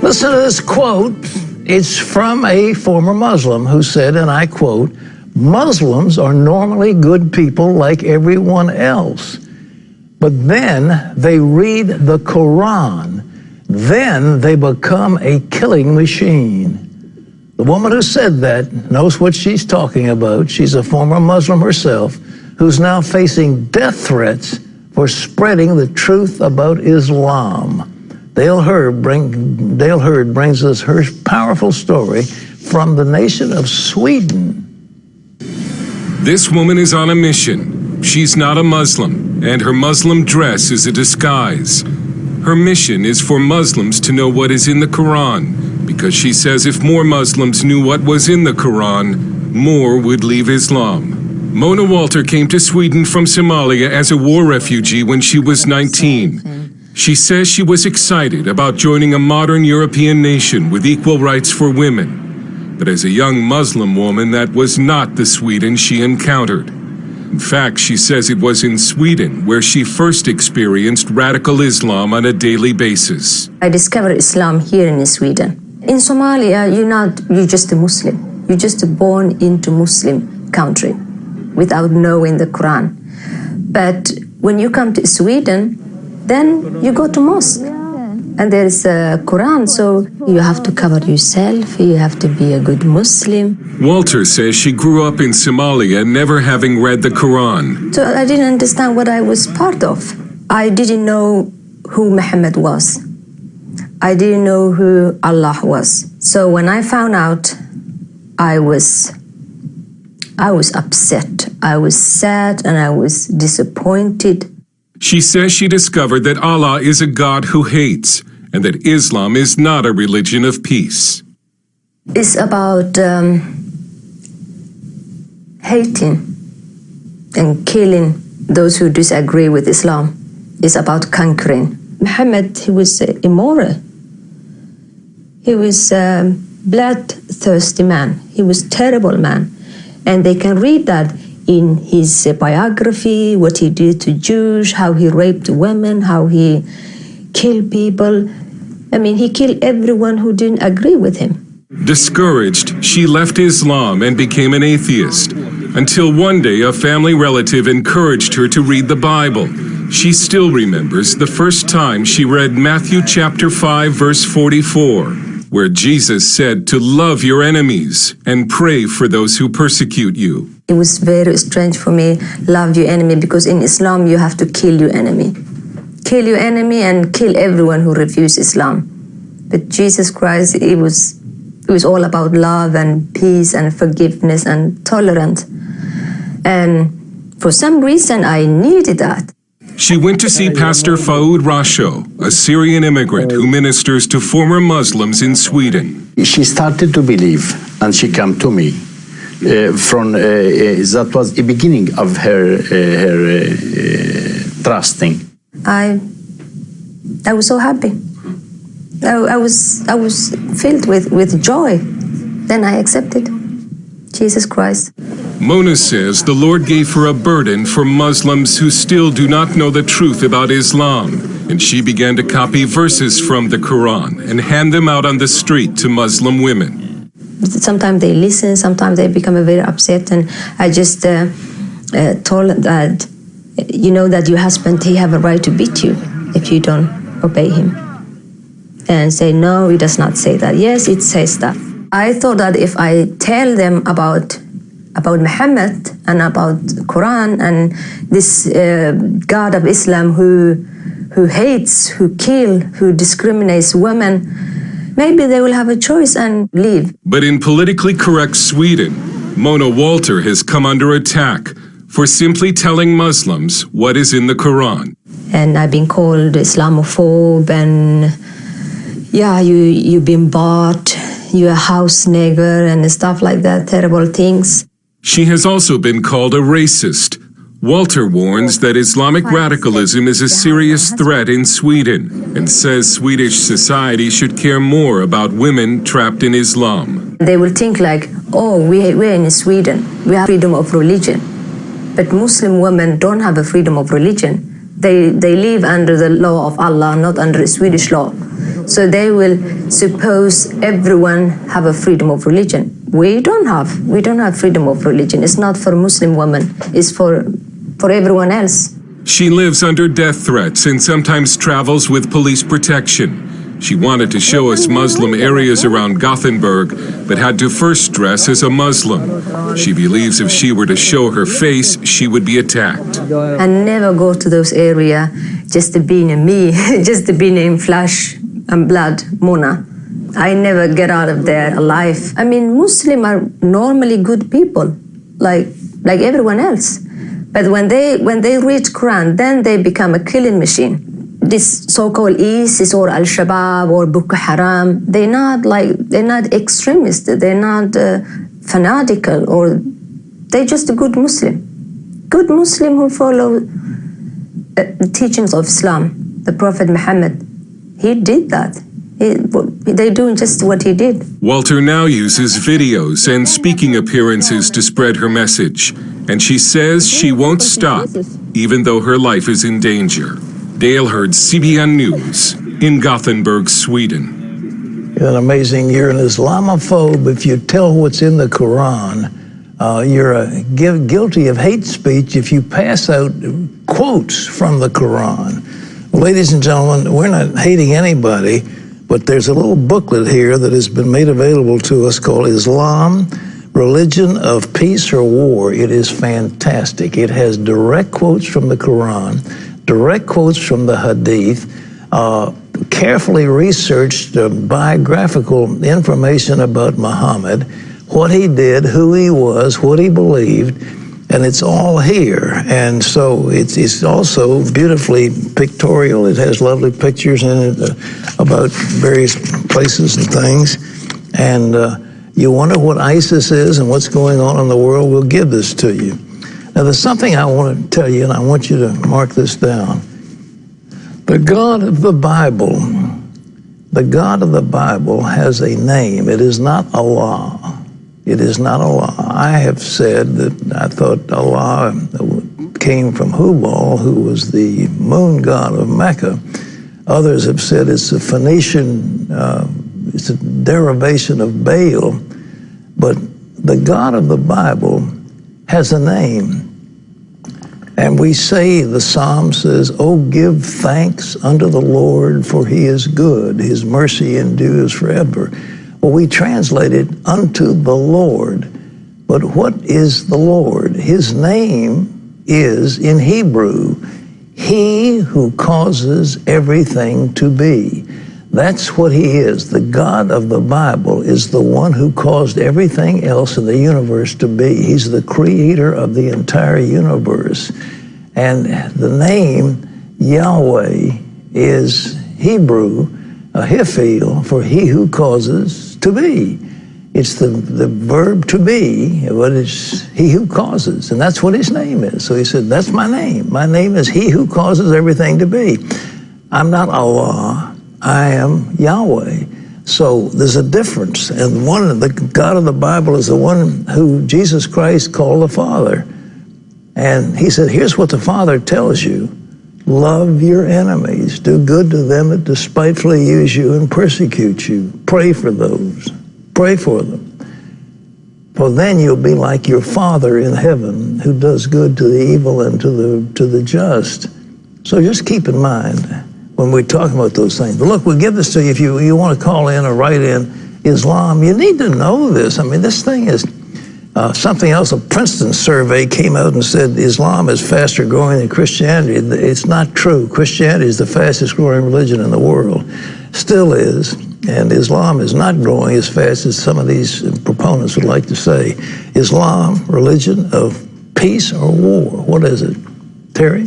Listen to this quote. It's from a former Muslim who said, and I quote, "Muslims are normally good people like everyone else. But then they read the Quran. Then they become a killing machine." The woman who said that knows what she's talking about. She's a former Muslim herself who's now facing death threats for spreading the truth about Islam. Dale Hurd brings us her powerful story from the nation of Sweden. This woman is on a mission. She's not a Muslim, and her Muslim dress is a disguise. Her mission is for Muslims to know what is in the Quran, because she says if more Muslims knew what was in the Quran, more would leave Islam. Mona Walter came to Sweden from Somalia as a war refugee when she was 19. She says she was excited about joining a modern European nation with equal rights for women. But as a young Muslim woman, that was not the Sweden she encountered. In fact, she says it was in Sweden where she first experienced radical Islam on a daily basis. I discovered Islam here in Sweden. In Somalia, you're just a Muslim. You're just born into Muslim country without knowing the Quran. But when you come to Sweden, then you go to mosque. And there is a Quran, so you have to cover yourself, you have to be a good Muslim. Walter says she grew up in Somalia never having read the Quran. So I didn't understand what I was part of. I didn't know who Muhammad was. I didn't know who Allah was. So when I found out, I was upset. I was sad and I was disappointed. She says she discovered that Allah is a God who hates, and that Islam is not a religion of peace. It's about hating and killing those who disagree with Islam. It's about conquering. Muhammad, he was immoral. He was a bloodthirsty man. He was a terrible man. And they can read that in his biography, what he did to Jews, how he raped women, how he killed people. I mean, he killed everyone who didn't agree with him. Discouraged, she left Islam and became an atheist, until one day a family relative encouraged her to read the Bible. She still remembers the first time she read Matthew chapter 5, verse 44, where Jesus said to love your enemies and pray for those who persecute you. It was very strange for me, love your enemy, because in Islam you have to kill your enemy. Kill your enemy and kill everyone who refuses Islam. But Jesus Christ, it was all about love and peace and forgiveness and tolerance. And for some reason I needed that. She went to see Pastor Faoud Rasho, a Syrian immigrant who ministers to former Muslims in Sweden. She started to believe, and she came to me. That was the beginning of her trusting. I was so happy. I was filled with joy. Then I accepted Jesus Christ. Mona says the Lord gave her a burden for Muslims who still do not know the truth about Islam, and she began to copy verses from the Quran and hand them out on the street to Muslim women. Sometimes they listen, sometimes they become very upset, and I just told that, you know, that your husband, he have a right to beat you if you don't obey him. And say, no, it does not say that. Yes, it says that. I thought that if I tell them about Muhammad and about Quran and this God of Islam who hates, who kills, who discriminates women, maybe they will have a choice and leave. But in politically correct Sweden, Mona Walter has come under attack for simply telling Muslims what is in the Quran. And I've been called Islamophobe, and yeah, you've been bought, you're a house nigger and stuff like that, terrible things. She has also been called a racist. Walter warns that Islamic radicalism is a serious threat in Sweden and says Swedish society should care more about women trapped in Islam. They will think like, oh, we're in Sweden, we have freedom of religion. But Muslim women don't have a freedom of religion. They live under the law of Allah, not under Swedish law. So they will suppose everyone have a freedom of religion. We don't have freedom of religion. It's not for Muslim women. It's for everyone else. She lives under death threats and sometimes travels with police protection. She wanted to show us Muslim areas around Gothenburg, but had to first dress as a Muslim. She believes if she were to show her face, she would be attacked. I never go to those areas just to be in me, just to be in flesh and blood, Mona. I never get out of there alive. I mean, Muslims are normally good people, like everyone else. But when they read Quran, then they become a killing machine. This so-called ISIS or Al-Shabaab or Boko Haram, they're not extremists. They're not fanatical, or they're just a good Muslim who follow the teachings of Islam. The Prophet Muhammad, he did that. They're doing just what he did. Walter now uses videos and speaking appearances to spread her message, and she says she won't stop, even though her life is in danger. Dale Hurd, CBN News, in Gothenburg, Sweden. An amazing, you're an Islamophobe if you tell what's in the Quran. You're guilty of hate speech if you pass out quotes from the Quran. Ladies and gentlemen, we're not hating anybody, but there's a little booklet here that has been made available to us called Islam, Religion of Peace or War. It is fantastic. It has direct quotes from the Quran, direct quotes from the Hadith, carefully researched biographical information about Muhammad, what he did, who he was, what he believed, and it's all here. And so it's also beautifully pictorial. It has lovely pictures in it about various places and things. And you wonder what ISIS is and what's going on in the world, we'll give this to you. Now, there's something I want to tell you, and I want you to mark this down. The God of the Bible has a name. It is not Allah. It is not Allah. I have said that I thought Allah came from Hubal, who was the moon god of Mecca. Others have said it's a Phoenician, it's a derivation of Baal. But the God of the Bible has a name. And we say, the Psalm says, "Oh, give thanks unto the Lord, for he is good. His mercy endures forever." Well, we translate it unto the Lord. But what is the Lord? His name is, in Hebrew, he who causes everything to be. That's what he is. The God of the Bible is the one who caused everything else in the universe to be. He's the creator of the entire universe. And the name Yahweh is Hebrew, Hiphil, for he who causes to be. It's the verb to be, but it's he who causes. And that's what his name is. So he said, that's my name. My name is he who causes everything to be. I'm not Allah. I am Yahweh. So there's a difference. And the God of the Bible is the one who Jesus Christ called the Father. And he said, here's what the Father tells you. Love your enemies. Do good to them that despitefully use you and persecute you. Pray for those. Pray for them. For then you'll be like your Father in heaven, who does good to the evil and to the just. So just keep in mind when we're talking about those things. But look, we'll give this to you if you want to call in or write in Islam. You need to know this. I mean, this thing is something else. A Princeton survey came out and said Islam is faster growing than Christianity. It's not true. Christianity is the fastest growing religion in the world. Still is. And Islam is not growing as fast as some of these proponents would like to say. Islam, religion of peace or war? What is it? Terry?